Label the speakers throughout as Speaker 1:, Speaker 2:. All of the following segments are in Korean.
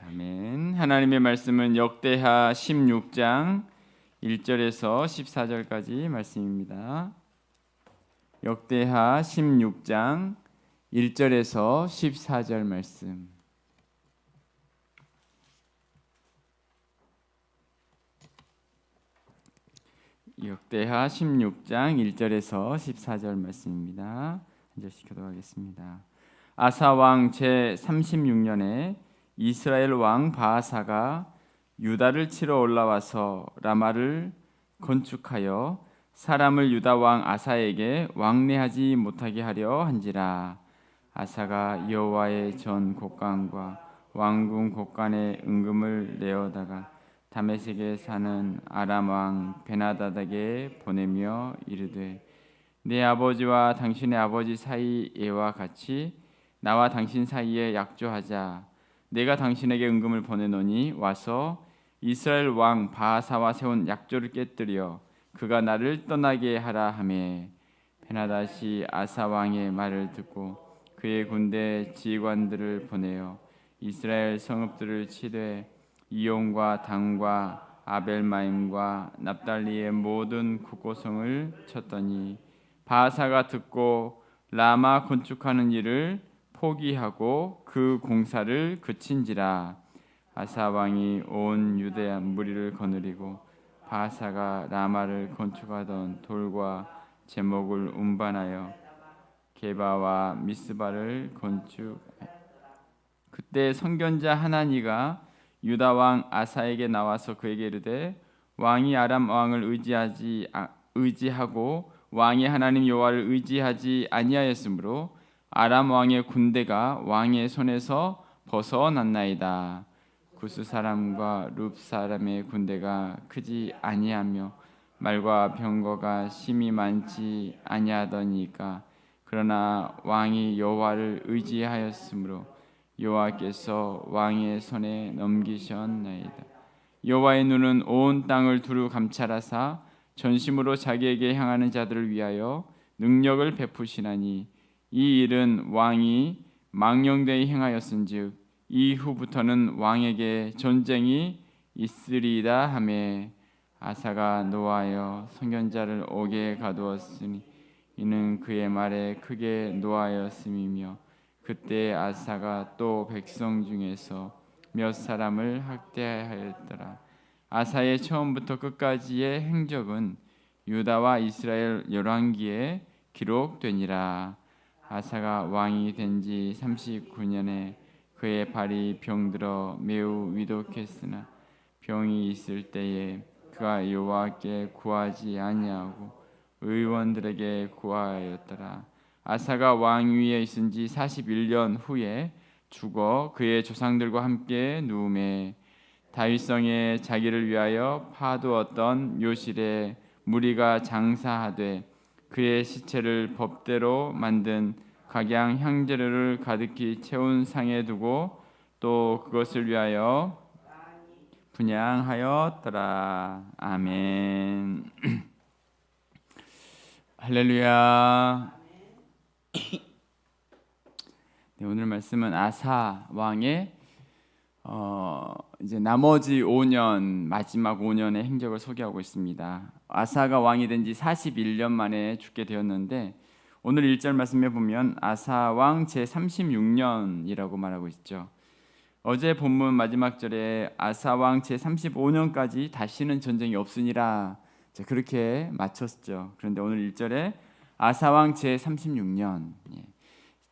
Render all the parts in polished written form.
Speaker 1: 아멘. 하나님의 말씀은 역대하 16장 1절에서 14절까지 말씀입니다. 역대하 16장 1절에서 14절 말씀. 역대하 16장 1절에서 14절 말씀입니다. 한 절씩 교독하겠습니다. 아사 왕 제 36년에 이스라엘 왕 바아사가 유다를 치러 올라와서 라마를 건축하여 사람을 유다 왕 아사에게 왕래하지 못하게 하려 한지라. 아사가 여호와의 전 곡간과 왕궁 곡간에 은금을 내어다가 다메섹에 사는 아람 왕 베나다닥에게 보내며 이르되, 내 아버지와 당신의 아버지 사이에와 같이 나와 당신 사이에 약조하자. 내가 당신에게 은금을 보내노니 와서 이스라엘 왕 바아사와 세운 약조를 깨뜨려 그가 나를 떠나게 하라 하매, 베나닷이 아사 왕의 말을 듣고 그의 군대 지휘관들을 보내어 이스라엘 성읍들을 치되 이온과 단과 아벨마임과 납달리의 모든 국고성을 쳤더니 바아사가 듣고 라마 건축하는 일을 포기하고 그 공사를 그친지라. 아사 왕이 온 유대 무리를 거느리고 바아사가 라마를 건축하던 돌과 제목을 운반하여 게바와 미스바를 건축. 그때 선견자 하나니가 유다 왕 아사에게 나와서 그에게 이르되, 왕이 아람 왕을 의지하고 왕의 하나님 여호와를 의지하지 아니하였으므로 아람 왕의 군대가 왕의 손에서 벗어났나이다. 구스 사람과 룹 사람의 군대가 크지 아니하며 말과 병거가 심히 많지 아니하더니까. 그러나 왕이 여호와를 의지하였으므로 여호와께서 왕의 손에 넘기셨나이다. 여호와의 눈은 온 땅을 두루 감찰하사 전심으로 자기에게 향하는 자들을 위하여 능력을 베푸시나니, 이 일은 왕이 망령되이 행하였은즉 이후부터는 왕에게 전쟁이 있으리이다 하매, 아사가 노하여 선견자를 옥에 가두었으니 이는 그의 말에 크게 노하였음이며, 그때 아사가 또 백성 중에서 몇 사람을 학대하였더라. 아사의 처음부터 끝까지의 행적은 유다와 이스라엘 열왕기에 기록되니라. 아사가 왕이 된 지 39년에 그의 발이 병들어 매우 위독했으나 병이 있을 때에 그가 여호와께 구하지 아니하고 의원들에게 구하였더라. 아사가 왕위에 있은 지 41년 후에 죽어 그의 조상들과 함께 누움에, 다윗성에 자기를 위하여 파두었던 묘실에 무리가 장사하되 그의 시체를 법대로 만든 각양 향재료를 가득히 채운 상에 두고 또 그것을 위하여 분향하였더라. 아멘. 할렐루야. 네, 오늘 말씀은 아사 왕의 이제 나머지 5년, 마지막 5년의 행적을 소개하고 있습니다. 아사가 왕이 된 지 41년 만에 죽게 되었는데, 오늘 1절 말씀에 보면 아사 왕 제 36년이라고 말하고 있죠. 어제 본문 마지막 절에 아사 왕 제 35년까지 다시는 전쟁이 없으니라 그렇게 마쳤죠. 그런데 오늘 1절에 아사 왕 제 36년,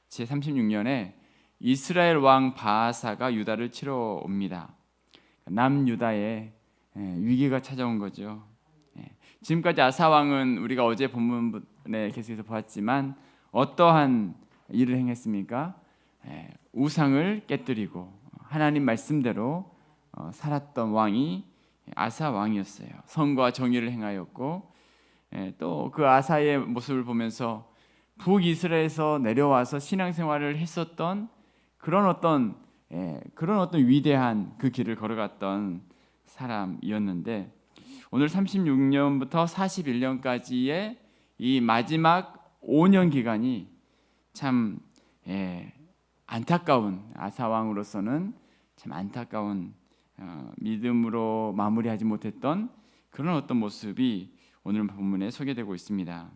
Speaker 1: 제 36년에 이스라엘 왕 바아사가 유다를 치러 옵니다. 남유다에 위기가 찾아온 거죠. 지금까지 아사 왕은 우리가 어제 본문에 계속해서 보았지만 어떠한 일을 행했습니까? 우상을 깨뜨리고 하나님 말씀대로 살았던 왕이 아사 왕이었어요. 선과 정의를 행하였고, 또 그 아사의 모습을 보면서 북이스라엘에서 내려와서 신앙생활을 했었던 그런 어떤 위대한 그 길을 걸어갔던 사람이었는데, 오늘 36년부터 41년까지의 이 마지막 5년 기간이 참 안타까운, 아사 왕으로서는 참 안타까운 믿음으로 마무리하지 못했던 그런 어떤 모습이 오늘 본문에 소개되고 있습니다.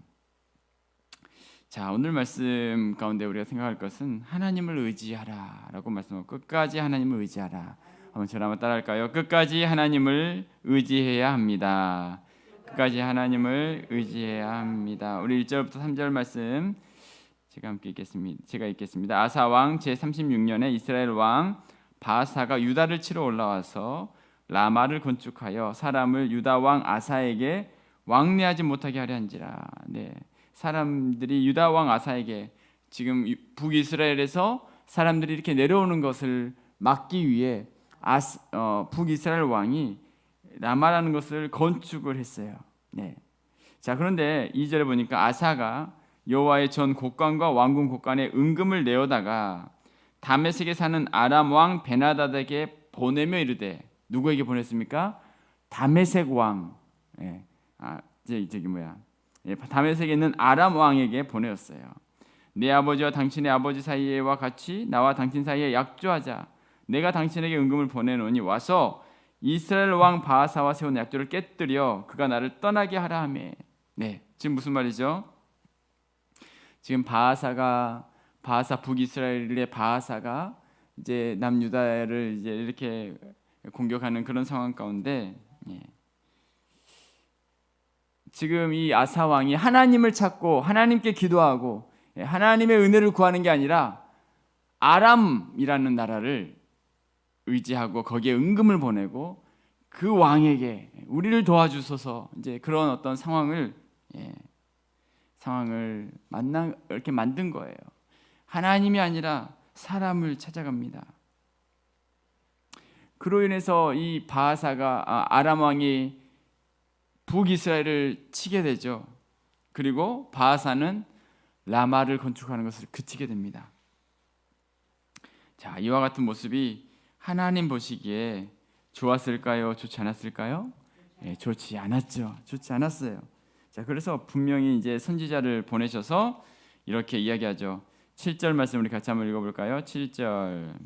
Speaker 1: 자, 오늘 말씀 가운데 우리가 생각할 것은 하나님을 의지하라라고 말씀하고 끝까지 하나님을 의지하라. 한번 저를 한번 따라할까요? 끝까지 하나님을 의지해야 합니다. 끝까지 하나님을 의지해야 합니다. 우리 1절부터 3절 말씀 제가 읽겠습니다. 아사 왕 제36년에 이스라엘 왕 바하사가 유다를 치러 올라와서 라마를 건축하여 사람을 유다 왕 아사에게 왕래하지 못하게 하려 한지라. 네. 사람들이 유다 왕 아사에게 지금 북이스라엘에서 사람들이 이렇게 내려오는 것을 막기 위해 북이스라엘 왕이 라마라는 것을 건축을 했어요. 네. 자, 그런데 2절에 보니까 아사가 여호와의 전 곡관과 왕궁 곡관에 은금을 내어다가 다메섹에 사는 아람 왕 베나다드에게 보내며 이르되, 누구에게 보냈습니까? 다메섹 왕. 예. 다메섹에 있는 아람 왕에게 보내었어요. 내 아버지와 당신의 아버지 사이와 같이 나와 당신 사이에 약조하자. 내가 당신에게 은금을 보내노니 와서 이스라엘 왕 바하사와 세운 약조를 깨뜨려 그가 나를 떠나게 하라 하매. 네, 지금 무슨 말이죠? 지금 바하사 북이스라엘의 바하사가 이제 남유다를 이제 이렇게 공격하는 그런 상황 가운데, 지금 이 아사 왕이 하나님을 찾고 하나님께 기도하고 하나님의 은혜를 구하는 게 아니라 아람이라는 나라를 의지하고 거기에 은금을 보내고 그 왕에게 우리를 도와주소서, 이제 그런 어떤 상황을 이렇게 만든 거예요. 하나님이 아니라 사람을 찾아갑니다. 그로 인해서 이 바하사가 아람 왕이 북이스라엘을 치게 되죠. 그리고 바하사는 라마를 건축하는 것을 그치게 됩니다. 자, 이와 같은 모습이 하나님 보시기에 좋았을까요? 좋지 않았을까요? 좋지 않았죠. 좋지 않았어요. 자, 그래서 분명히 이제 선지자를 보내셔서 이렇게 이야기하죠. 7절 말씀 우리 같이 한번 읽어볼까요? 7절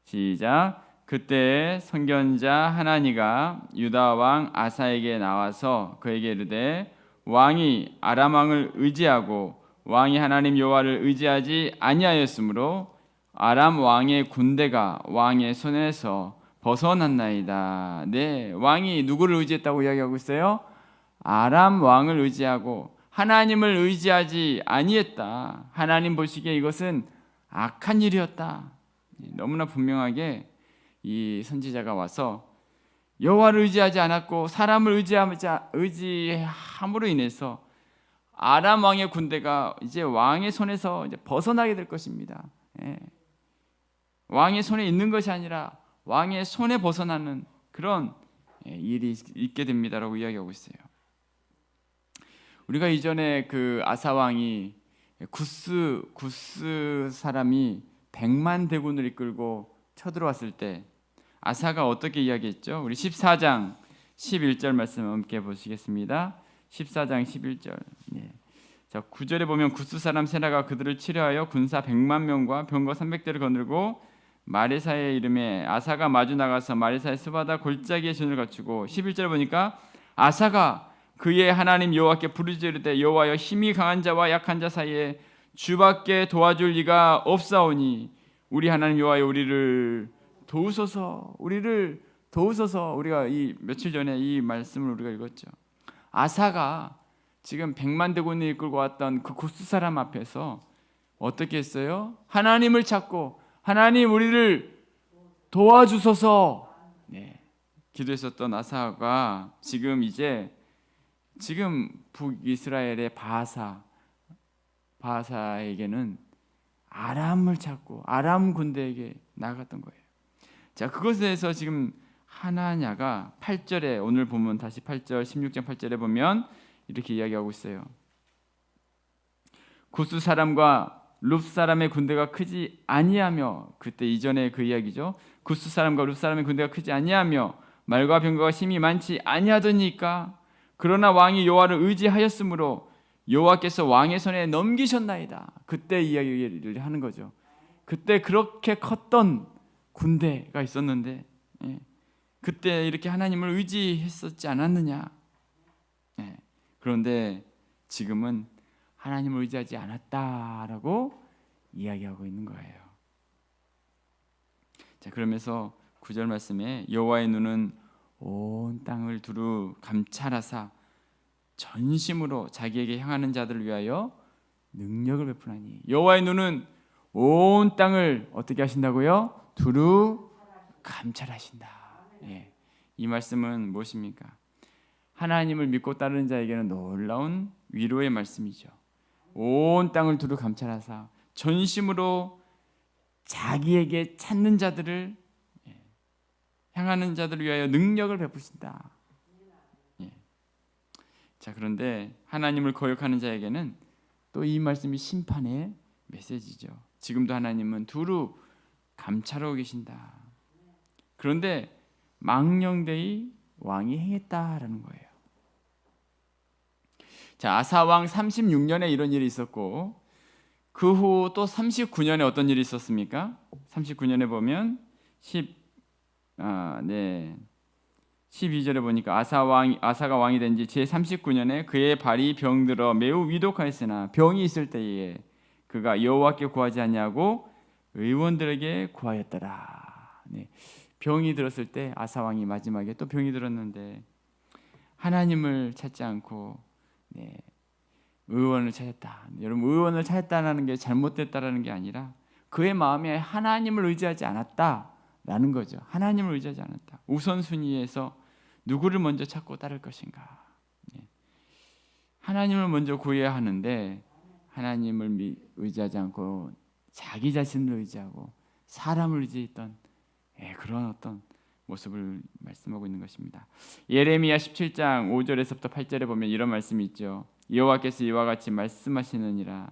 Speaker 1: 시작. 그때 선견자 하나니가 유다 왕 아사에게 나와서 그에게 이르되, 왕이 아람 왕을 의지하고 왕이 하나님 여호와를 의지하지 아니하였으므로 아람 왕의 군대가 왕의 손에서 벗어났나이다. 네, 왕이 누구를 의지했다고 이야기하고 있어요? 아람 왕을 의지하고 하나님을 의지하지 아니했다. 하나님 보시기에 이것은 악한 일이었다. 너무나 분명하게 이 선지자가 와서 여호와를 의지하지 않았고 사람을 의지함으로 인해서 아람 왕의 군대가 이제 왕의 손에서 이제 벗어나게 될 것입니다. 왕의 손에 있는 것이 아니라 왕의 손에 벗어나는 그런 일이 있게 됩니다라고 이야기하고 있어요. 우리가 이전에 그 아사 왕이 구스 사람이 100만 대군을 이끌고 쳐들어왔을 때 아사가 어떻게 이야기했죠? 우리 14장 11절 말씀 함께 보시겠습니다. 14장 11절. 자, 9절에 보면 구스 사람 세라가 그들을 치려하여 군사 100만 명과 병거 300대를 거느리고 마레사의 이름에 아사가 마주 나가서 마레사의 스바다 골짜기에 전을 갖추고, 11절 보니까 아사가 그의 하나님 여호와께 부르짖으되, 여호와여, 힘이 강한 자와 약한 자 사이에 주밖에 도와줄 리가 없사오니 우리 하나님 여호와여, 우리를 도우소서. 우리가 이 며칠 전에 이 말씀을 우리가 읽었죠. 아사가 지금 100만 대군을 이끌고 왔던 그 구스 사람 앞에서 어떻게 했어요? 하나님을 찾고 하나님 우리를 도와주소서 기도했었던 아사가 지금 북이스라엘의 바하사에게는 아람을 찾고 아람 군대에게 나아갔던 거예요. 자, 그것에 대해서 지금 하나냐가 8절에, 오늘 보면 다시 8절 16장 8절에 보면 이렇게 이야기하고 있어요. 구스 사람과 룹 사람의 군대가 크지 아니하며, 그때 이전에 그 이야기죠. 구스 사람과 룹 사람의 군대가 크지 아니하며 말과 병거가 심히 많지 아니하더니까, 그러나 왕이 여호와를 의지하였으므로 여호와께서 왕의 손에 넘기셨나이다. 그때 이야기를 하는 거죠. 그때 그렇게 컸던 군대가 있었는데 그때 이렇게 하나님을 의지했었지 않았느냐. 그런데 지금은 하나님을 의지하지 않았다라고 이야기하고 있는 거예요. 자, 그러면서 9절 말씀에 여호와의 눈은 온 땅을 두루 감찰하사 전심으로 자기에게 향하는 자들을 위하여 능력을 베푸나니. 여호와의 눈은 온 땅을 어떻게 하신다고요? 두루 감찰하신다. 이 말씀은 무엇입니까? 하나님을 믿고 따르는 자에게는 놀라운 위로의 말씀이죠. 온 땅을 두루 감찰하사 전심으로 자기에게 찾는 자들을 향하는 자들을 위하여 능력을 베푸신다. 자, 그런데 하나님을 거역하는 자에게는 또 이 말씀이 심판의 메시지죠. 지금도 하나님은 두루 감찰하고 계신다. 그런데 망령되이 왕이 행했다라는 거예요. 자, 아사 왕 36년에 이런 일이 있었고 그 후 또 39년에 어떤 일이 있었습니까? 39년에 보면 12절에 보니까 아사가 왕이 된 지 제 39년에 그의 발이 병들어 매우 위독하였으나 병이 있을 때에 그가 여호와께 구하지 않냐고 의원들에게 구하였더라. 병이 들었을 때 아사 왕이 마지막에 또 병이 들었는데 하나님을 찾지 않고 의원을 찾았다. 여러분, 의원을 찾았다는 게 잘못됐다라는 게 아니라 그의 마음에 하나님을 의지하지 않았다라는 거죠. 하나님을 의지하지 않았다. 우선순위에서 누구를 먼저 찾고 따를 것인가. 하나님을 먼저 구해야 하는데 하나님을 의지하지 않고 자기 자신을 의지하고 사람을 의지했던 그런 어떤 모습을 말씀하고 있는 것입니다. 예레미야 17장 5절에서부터 8절에 보면 이런 말씀이 있죠. 여호와께서 이와 같이 말씀하시느니라.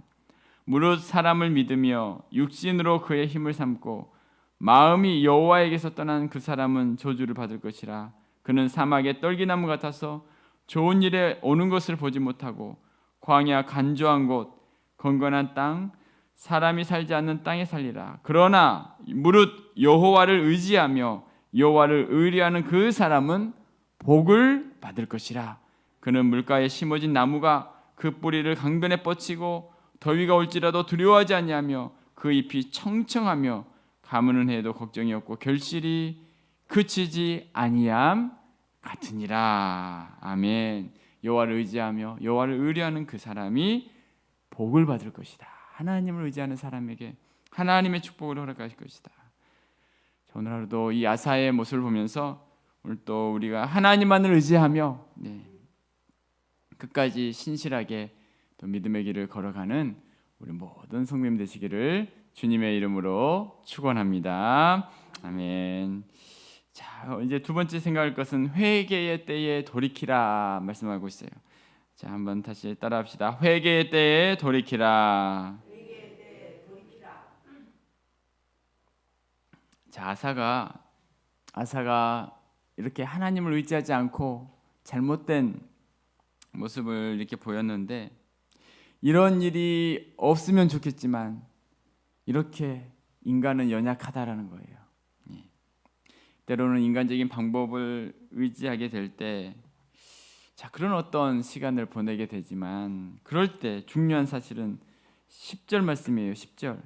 Speaker 1: 무릇 사람을 믿으며 육신으로 그의 힘을 삼고 마음이 여호와에게서 떠난 그 사람은 저주를 받을 것이라. 그는 사막의 떨기나무 같아서 좋은 일에 오는 것을 보지 못하고 광야 간조한 곳 건건한 땅 사람이 살지 않는 땅에 살리라. 그러나 무릇 여호와를 의지하며 여호와를 의뢰하는 그 사람은 복을 받을 것이라. 그는 물가에 심어진 나무가 그 뿌리를 강변에 뻗치고 더위가 올지라도 두려워하지 아니하며 그 잎이 청청하며 가무는 해도 걱정이 없고 결실이 그치지 아니함 같으니라. 아멘. 여호와를 의지하며 여호와를 의뢰하는 그 사람이 복을 받을 것이다. 하나님을 의지하는 사람에게 하나님의 축복을 허락하실 것이다. 오늘 하루도 이 아사의 모습을 보면서 오늘 또 우리가 하나님만을 의지하며 끝까지 신실하게 또 믿음의 길을 걸어가는 우리 모든 성도님 되시기를 주님의 이름으로 축원합니다. 아멘. 자, 이제 두 번째 생각할 것은 회개의 때에 돌이키라 말씀하고 있어요. 자, 한번 다시 따라합시다. 회개의 때에 돌이키라. 회개의 때에 돌이키라. 자, 아사가 이렇게 하나님을 의지하지 않고 잘못된 모습을 이렇게 보였는데 이런 일이 없으면 좋겠지만 이렇게 인간은 연약하다라는 거예요. 때로는 인간적인 방법을 의지하게 될 때 그런 어떤 시간을 보내게 되지만 그럴 때 중요한 사실은 10절 말씀이에요. 10절.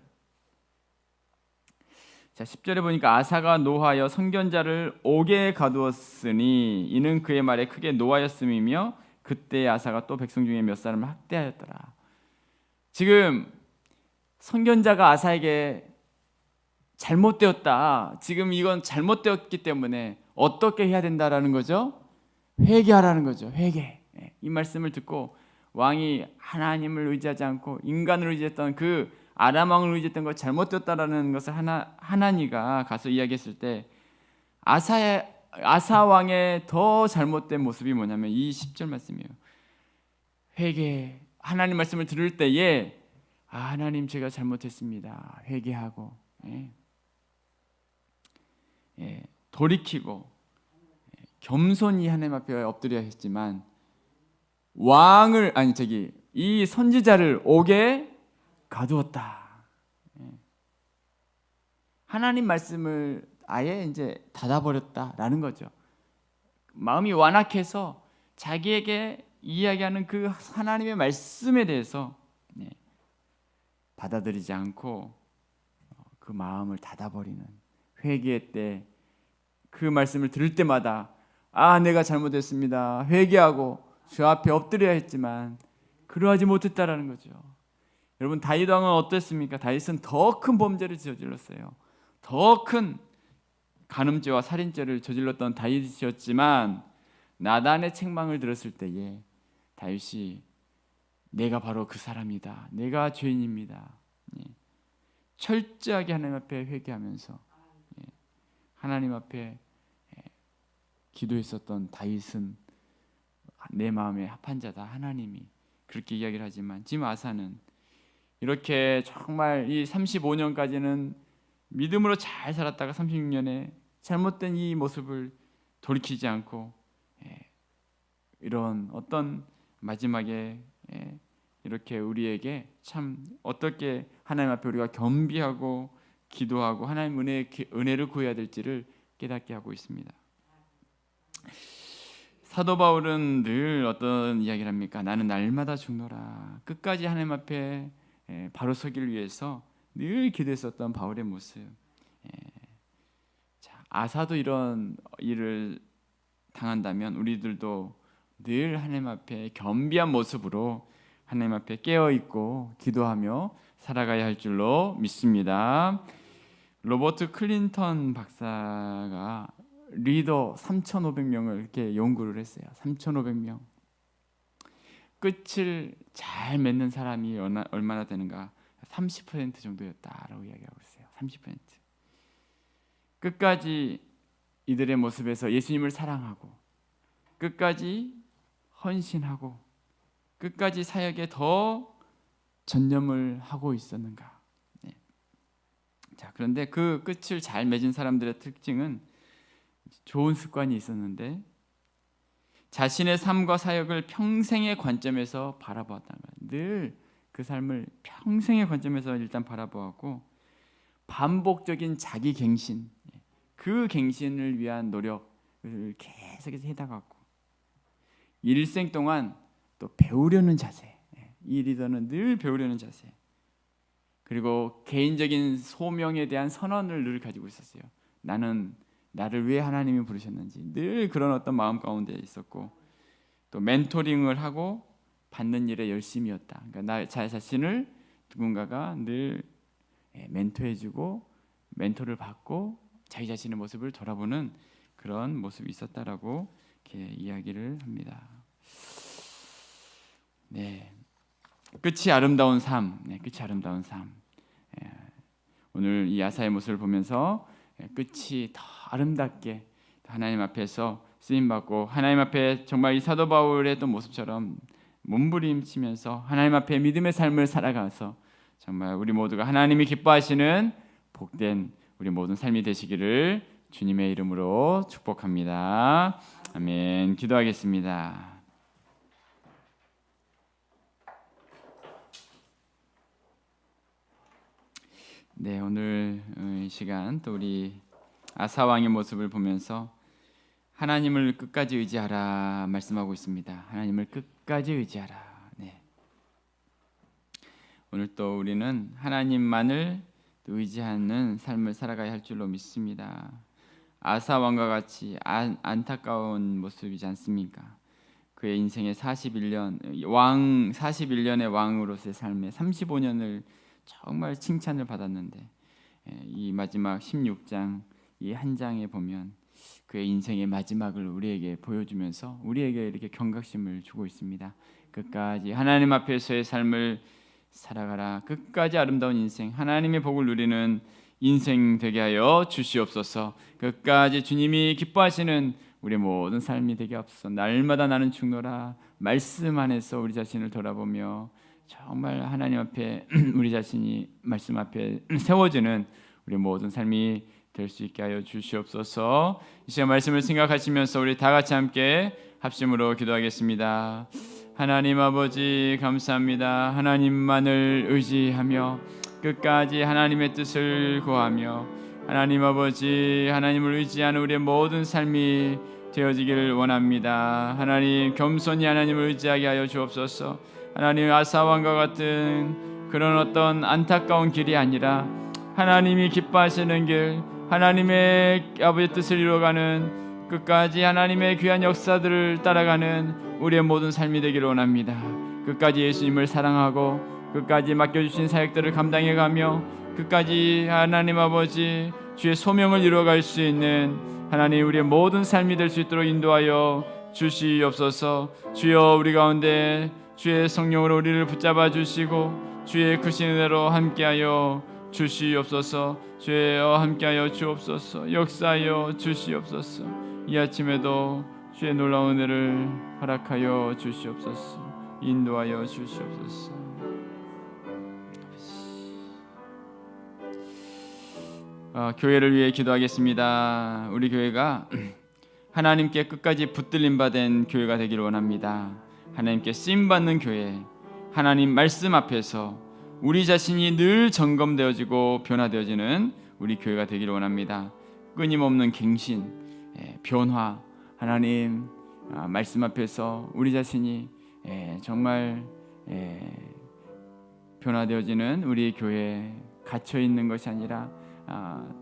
Speaker 1: 자, 10절에 보니까 아사가 노하여 선견자를 옥에 가두었으니 이는 그의 말에 크게 노하였음이며 그때 아사가 또 백성 중에 몇 사람을 학대하였더라. 지금 선견자가 아사에게 잘못되었다. 지금 이건 잘못되었기 때문에 어떻게 해야 된다라는 거죠? 회개하라는 거죠. 회개. 이 말씀을 듣고 왕이 하나님을 의지하지 않고 인간을 의지했던 그 아람 왕을 의지했던 것 잘못되었다라는 것을 하나니가 가서 이야기했을 때 아사 왕의 더 잘못된 모습이 뭐냐면 이 10절 말씀이에요. 회개. 하나님 말씀을 들을 때에 하나님 제가 잘못했습니다. 회개하고 돌이키고 겸손히 하나님 앞에 엎드려야 했지만 이 선지자를 옥에 가두었다. 하나님 말씀을 아예 이제 닫아버렸다라는 거죠. 마음이 완악해서 자기에게 이야기하는 그 하나님의 말씀에 대해서 받아들이지 않고 그 마음을 닫아버리는, 회개 때 그 말씀을 들을 때마다 내가 잘못했습니다, 회개하고 주 앞에 엎드려야 했지만 그러하지 못했다라는 거죠. 여러분, 다윗 왕은 어땠습니까? 다윗은 더 큰 범죄를 저질렀어요. 더 큰 간음죄와 살인죄를 저질렀던 다윗이었지만 나단의 책망을 들었을 때에 다윗이 내가 바로 그 사람이다, 내가 죄인입니다, 철저하게 하나님 앞에 회개하면서 하나님 앞에 기도했었던 다윗은 내 마음에 합한 자다, 하나님이 그렇게 이야기를 하지만 지금 아사는 이렇게 정말 이 35년까지는 믿음으로 잘 살았다가 36년에 잘못된 이 모습을 돌이키지 않고 이런 어떤 마지막에 이렇게 우리에게 참 어떻게 하나님 앞에 우리가 겸비하고 기도하고 하나님 은혜를 구해야 될지를 깨닫게 하고 있습니다. 사도 바울은 늘 어떤 이야기를 합니까? 나는 날마다 죽노라. 끝까지 하나님 앞에 바로 서기를 위해서 늘 기도했었던 바울의 모습. 아사도 이런 일을 당한다면 우리들도 늘 하나님 앞에 겸비한 모습으로 하나님 앞에 깨어 있고 기도하며 살아가야 할 줄로 믿습니다. 로버트 클린턴 박사가 리더 3,500명을 이렇게 연구를 했어요. 3,500명. 끝을 잘 맺는 사람이 얼마나 되는가? 30% 정도였다라고 이야기하고 있어요. 30%. 끝까지 이들의 모습에서 예수님을 사랑하고 끝까지 헌신하고 끝까지 사역에 더 전념을 하고 있었는가? 자, 그런데 그 끝을 잘 맺은 사람들의 특징은 좋은 습관이 있었는데 자신의 삶과 사역을 평생의 관점에서 바라보았다는 거예요. 늘 그 삶을 평생의 관점에서 일단 바라보았고 반복적인 자기 갱신, 그 갱신을 위한 노력을 계속해서 해나갔고 일생 동안 또 배우려는 자세, 이 리더는 늘 배우려는 자세, 그리고 개인적인 소명에 대한 선언을 늘 가지고 있었어요. 나는 나를 왜 하나님이 부르셨는지 늘 그런 어떤 마음 가운데 있었고 또 멘토링을 하고 받는 일에 열심이었다. 그러니까 나 자신을 누군가가 늘 멘토해주고 멘토를 받고 자기 자신의 모습을 돌아보는 그런 모습이 있었다라고 이렇게 이야기를 합니다. 끝이 아름다운 삶, 끝이 아름다운 삶. 오늘 이 아사의 모습을 보면서 끝이 더 아름답게 하나님 앞에서 쓰임 받고 하나님 앞에 정말 이 사도 바울의 또 모습처럼 몸부림치면서 하나님 앞에 믿음의 삶을 살아가서 정말 우리 모두가 하나님이 기뻐하시는 복된 우리 모든 삶이 되시기를 주님의 이름으로 축복합니다. 아멘. 기도하겠습니다. 오늘 이 시간 또 우리 아사 왕의 모습을 보면서 하나님을 끝까지 의지하라 말씀하고 있습니다. 하나님을 끝까지 의지하라. 오늘 또 우리는 하나님만을 의지하는 삶을 살아가야 할 줄로 믿습니다. 아사 왕과 같이 안타까운 모습이지 않습니까? 그의 인생의 41년의 왕으로서의 삶에 35년을 정말 칭찬을 받았는데 이 마지막 16장 이 한 장에 보면 그의 인생의 마지막을 우리에게 보여주면서 우리에게 이렇게 경각심을 주고 있습니다. 끝까지 하나님 앞에서의 삶을 살아가라. 끝까지 아름다운 인생, 하나님의 복을 누리는 인생 되게 하여 주시옵소서. 끝까지 주님이 기뻐하시는 우리 모든 삶이 되게 없어. 날마다 나는 죽노라. 말씀 안에서 우리 자신을 돌아보며 정말 하나님 앞에 우리 자신이 말씀 앞에 세워지는 우리 모든 삶이 될 수 있게 하여 주시옵소서. 이 시간 말씀을 생각하시면서 우리 다 같이 함께 합심으로 기도하겠습니다. 하나님 아버지 감사합니다. 하나님만을 의지하며 끝까지 하나님의 뜻을 구하며 하나님 아버지, 하나님을 의지하는 우리의 모든 삶이 되어지기를 원합니다. 하나님, 겸손히 하나님을 의지하게 하여 주옵소서. 하나님, 아사왕과 같은 그런 어떤 안타까운 길이 아니라 하나님이 기뻐하시는 길, 하나님의 아버지의 뜻을 이루어가는 끝까지 하나님의 귀한 역사들을 따라가는 우리의 모든 삶이 되기를 원합니다. 끝까지 예수님을 사랑하고 끝까지 맡겨주신 사역들을 감당해가며 끝까지 하나님 아버지 주의 소명을 이루어갈 수 있는 하나님 우리의 모든 삶이 될 수 있도록 인도하여 주시옵소서. 주여, 우리 가운데 주의 성령으로 우리를 붙잡아 주시고 주의 크신 은혜로 함께하여 주시옵소서. 주여, 함께하여 주옵소서. 역사하여 주시옵소서. 이 아침에도 주의 놀라운 은혜를 허락하여 주시옵소서. 인도하여 주시옵소서. 교회를 위해 기도하겠습니다. 우리 교회가 하나님께 끝까지 붙들림 받은 교회가 되기를 원합니다. 하나님께 쓰임받는 교회, 하나님 말씀 앞에서 우리 자신이 늘 점검되어지고 변화되어지는 우리 교회가 되기를 원합니다. 끊임없는 갱신, 변화, 하나님 말씀 앞에서 우리 자신이 정말 변화되어지는 우리 교회, 갇혀있는 것이 아니라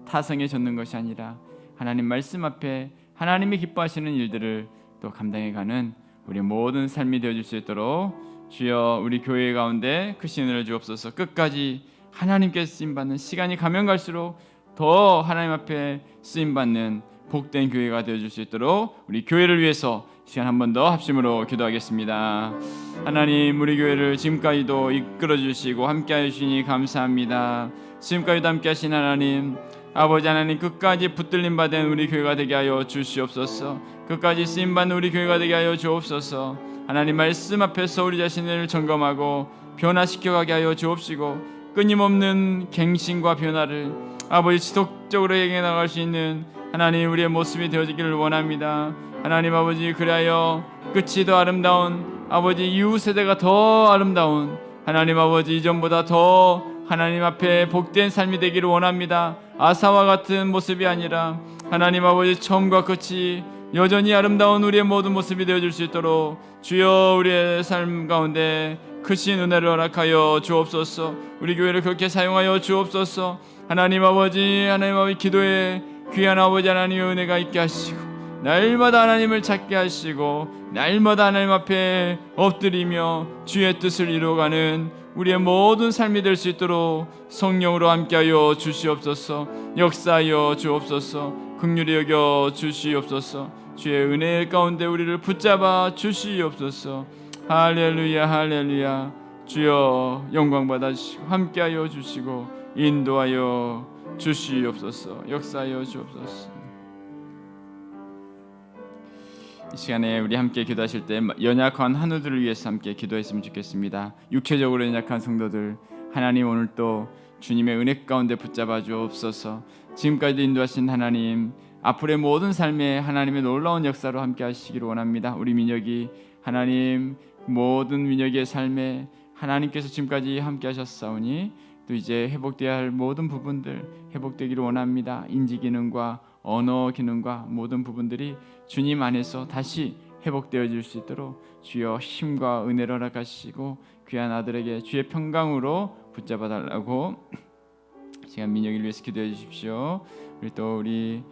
Speaker 1: 타성에 젖는 것이 아니라 하나님 말씀 앞에 하나님이 기뻐하시는 일들을 또 감당해가는 우리 모든 삶이 되어질 수 있도록 주여, 우리 교회 가운데 크신 은혜를 주옵소서. 끝까지 하나님께 쓰임받는, 시간이 가면 갈수록 더 하나님 앞에 쓰임받는 복된 교회가 되어줄 수 있도록 우리 교회를 위해서 시간 한 번 더 합심으로 기도하겠습니다. 하나님, 우리 교회를 지금까지도 이끌어 주시고 함께하여 주시니 감사합니다. 지금까지도 함께하신 하나님, 아버지 하나님, 끝까지 붙들림 받은 우리 교회가 되게 하여 주시옵소서. 끝까지 쓰임받는 우리 교회가 되게 하여 주옵소서. 하나님 말씀 앞에서 우리 자신을 점검하고 변화시켜가게 하여 주옵시고 끊임없는 갱신과 변화를 아버지 지속적으로 행해 나갈 수 있는 하나님 우리의 모습이 되어지기를 원합니다. 하나님 아버지, 그리하여 끝이 더 아름다운 아버지 이후 세대가 더 아름다운 하나님 아버지 이전보다 더 하나님 앞에 복된 삶이 되기를 원합니다. 아사와 같은 모습이 아니라 하나님 아버지 처음과 끝이 여전히 아름다운 우리의 모든 모습이 되어줄 수 있도록 주여, 우리의 삶 가운데 크신 은혜를 허락하여 주옵소서. 우리 교회를 그렇게 사용하여 주옵소서. 하나님 아버지, 기도에 귀한 아버지 하나님의 은혜가 있게 하시고 날마다 하나님을 찾게 하시고 날마다 하나님 앞에 엎드리며 주의 뜻을 이루어가는 우리의 모든 삶이 될 수 있도록 성령으로 함께하여 주시옵소서. 역사하여 주옵소서. 긍휼히 여겨 주시옵소서. 주의 은혜 가운데 우리를 붙잡아 주시옵소서. 할렐루야, 할렐루야. 주여, 영광 받아주시고 함께하여 주시고 인도하여 주시옵소서. 역사하여 주옵소서. 이 시간에 우리 함께 기도하실 때 연약한 한우들을 위해서 함께 기도했으면 좋겠습니다. 육체적으로 연약한 성도들, 하나님 오늘 또 주님의 은혜 가운데 붙잡아 주옵소서. 지금까지 인도하신 하나님, 앞으로의 모든 삶에 하나님의 놀라운 역사로 함께 하시기를 원합니다. 우리 민혁이 하나님, 모든 민혁의 삶에 하나님께서 지금까지 함께 하셨사오니 또 이제 회복되어야 할 모든 부분들 회복되기를 원합니다. 인지 기능과 언어 기능과 모든 부분들이 주님 안에서 다시 회복되어질 수 있도록 주여 힘과 은혜를 허락하시고 귀한 아들에게 주의 평강으로 붙잡아 달라고 시간 민혁이를 위해서 기도해 주십시오. 우리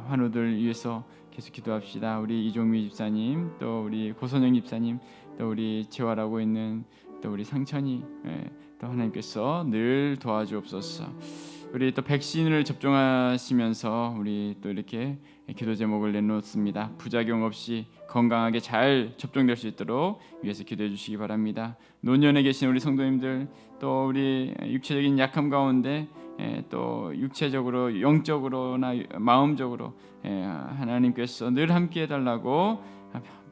Speaker 1: 환우들 위해서 계속 기도합시다. 우리 이종미 집사님, 또 우리 고선영 집사님, 또 우리 재활하고 있는 또 우리 상천이, 또 하나님께서 늘 도와주옵소서. 우리 또 백신을 접종하시면서 우리 또 이렇게 기도 제목을 내놓습니다. 부작용 없이 건강하게 잘 접종될 수 있도록 위해서 기도해 주시기 바랍니다. 노년에 계신 우리 성도님들, 또 우리 육체적인 약함 가운데 또 육체적으로 영적으로나 마음적으로 하나님께서 늘 함께 해달라고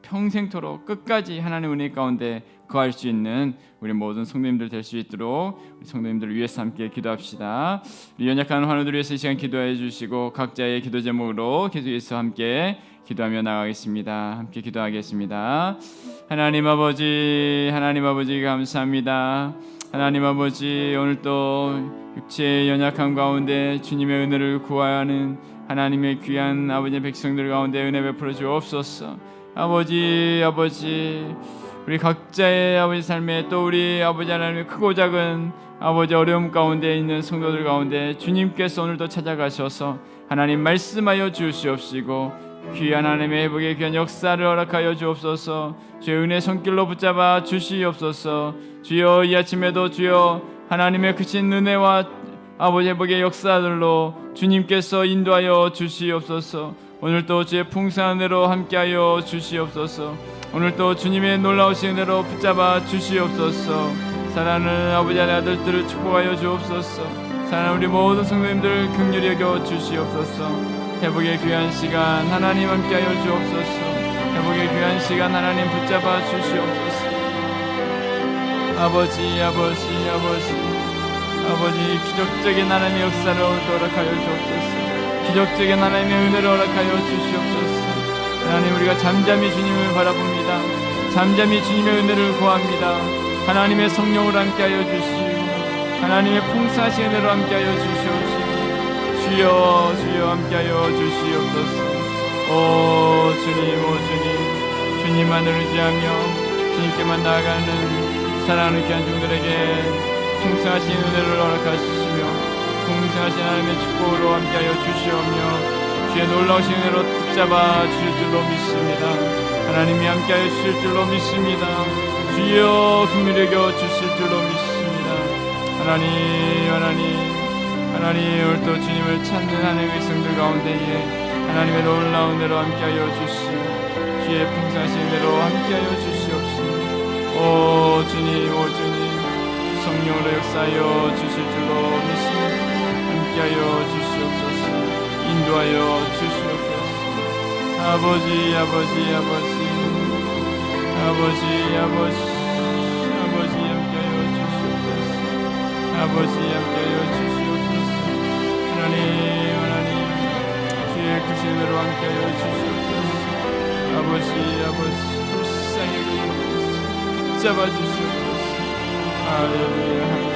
Speaker 1: 평생토록 끝까지 하나님의 은혜 가운데 거할 수 있는 우리 모든 성도님들 될 수 있도록 우리 성도님들을 위해서 함께 기도합시다. 우리 연약한 환우들을 위해서 이 시간 기도해 주시고 각자의 기도 제목으로 계속해서 함께 기도하며 나가겠습니다. 함께 기도하겠습니다. 하나님 아버지 감사합니다. 하나님 아버지, 오늘도 육체의 연약함 가운데 주님의 은혜를 구하는 하나님의 귀한 아버지의 백성들 가운데 은혜 베풀어 주옵소서. 아버지, 우리 각자의 아버지 삶에 또 우리 아버지 하나님의 크고 작은 아버지 어려움 가운데 있는 성도들 가운데 주님께서 오늘도 찾아가셔서 하나님 말씀하여 주시옵시고 귀한 하나님의 회복의 귀한 역사를 허락하여 주옵소서. 주의 은혜 손길로 붙잡아 주시옵소서. 주여, 이 아침에도 주여 하나님의 크신 은혜와 아버지 회복의 역사들로 주님께서 인도하여 주시옵소서. 오늘도 주의 풍성한 은혜로 함께하여 주시옵소서. 오늘도 주님의 놀라우신 은혜로 붙잡아 주시옵소서. 사랑하는 아버지 하나님 아들들을 축복하여 주옵소서. 사랑하는 우리 모든 성도님들 긍휼히 여겨 주시옵소서. 회복의 귀한 시간 하나님 함께하여 주옵소서. 회복의 귀한 시간 하나님 붙잡아 주시옵소서. 아버지, 기적적인 하나님의 역사를 허락하여 주옵소서. 기적적인 하나님의 은혜를 허락하여 주시옵소서. 하나님, 우리가 잠잠히 주님을 바라봅니다. 잠잠히 주님의 은혜를 구합니다. 하나님의 성령으로 함께하여 주시고 하나님의 풍성하신 은혜로 함께하여 주시옵시고 주여 함께하여 주시옵소서. 오 주님, 주님만을 의지하며 주님께만 나아가는 사랑하는 귀한 종들에게 풍성하신 은혜를 허락하시며 풍성하신 하나님의 축복으로 함께하여 주시오며 주의 놀라우신 은혜로 붙잡아 주실 줄로 믿습니다. 하나님이 함께하여 주실 줄로 믿습니다. 주여 긍휼히 여겨 주실 줄로 믿습니다. 하나님, 오늘도 주님을 찾는 하나님의 백성들 가운데에 하나님의 놀라운 은혜로 함께하여 주시고 주의 풍성하신 은혜로 함께하여 주시옵시고 오 주님, 성령으로 역사하여 주실 줄로 믿습니다. 함께하여 주시옵소서. 인도하여 주시옵소서. 아버지 함께하여 주시옵소서. 함께하여 주시옵소서. 하나님, 주의 크신 은혜로 함께하여 주시옵소서. 아버지 불쌍히 여기옵소서. 붙잡아 주시옵소서. 할렐루야.